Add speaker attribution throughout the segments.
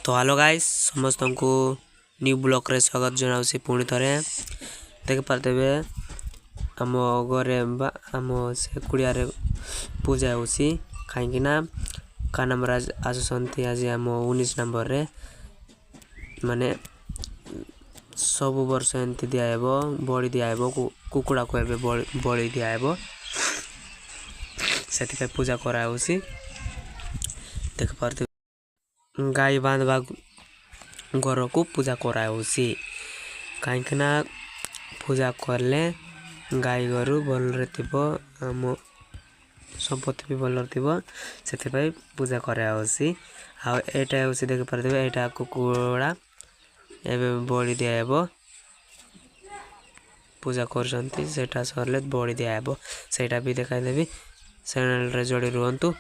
Speaker 1: तो hello guys समस्त को न्यू ब्लॉक रे स्वागत जनाउसी पुणी थरे देख पारते आम घरे आम से कुड़िया रे पूजा होसी कहीं ना कानामराज आसुसंती आज आम 19 नंबर रे माने सब वर्ष एंती दियाबो बड़ी दियाबो कुकुड़ा को एबे बड़ी दियाबो सेति पे पूजा करा होसी देख पारते गाय बांधवा घर को पूजा करा होसी कहीं ना पूजा करले गाय गोरु भल रहतिबो आम संपत्ति भी भल रहतिबो सेति पे पूजा करा होसी आ एटा होसी देख पारते एटा कुकुड़ा एबे बड़ी दियाबो पूजा करछंती सेटा सरले बड़ी दियाबो सेटा भी देखाई देबी चैनल रे जोड़ी रुहंतु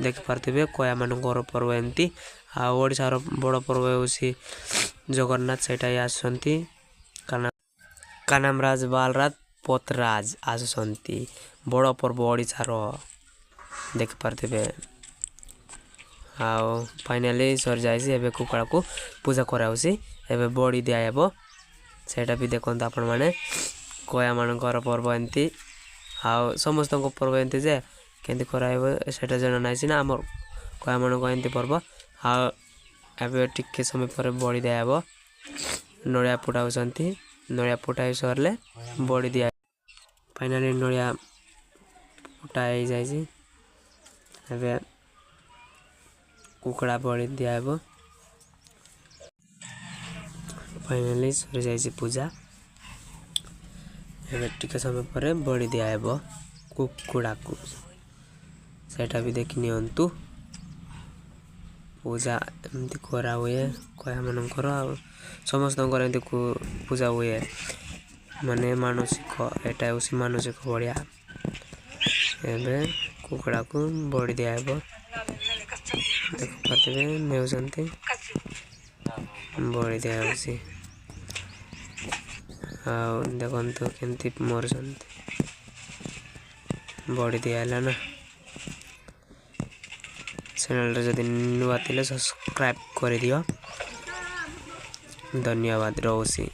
Speaker 1: देख पारथिबे कोया मानकर पर्व एंती आ ओडिसा रो बड़ पर्व होसी जगन्नाथ सेटा आसंती कानामराज बालराज पोतराज आसंती बड़ पर्व ओडिसा रो देख पारथिबे आ फाइनली सर जायसी एबे कुकड़ा को पूजा करा होसी एबे बड़ी दियाबो सेटा भी देखंत आपण माने कोया मानकर पर्व एंती आ समस्त को पर्व एंती जे केंती कराइबो सेटा जना नाइसी ना हमर कोया मन को एंती पर्व आ एबे टिके समय पर बड़ी दियाबो नड़िया फुटाउसंती नड़िया फुटाई सरले बड़ी दिया फाइनली नड़िया फुटाई जायसी एबे कुकड़ा बड़ी दियाबो फाइनली सर जायसी पूजा एबे टिके समय पर बड़ी दियाबो कुकड़ा को सेटा भी देखि नियंतु पूजा एमती करा हुए कोया मानकर समस्त एमती पूजा हुए माने मानसिक एटा उसी मानसिक बढ़िया एबे कुकड़ा को बड़ी दियाबो देख पारते नेउसंती बड़ी दियाबसी आ देखंतु केमती मरसंती बड़ी दियाला ना चैनल रे जदि नुआ थिले सब्सक्राइब कर दियो धन्यवाद रोसी।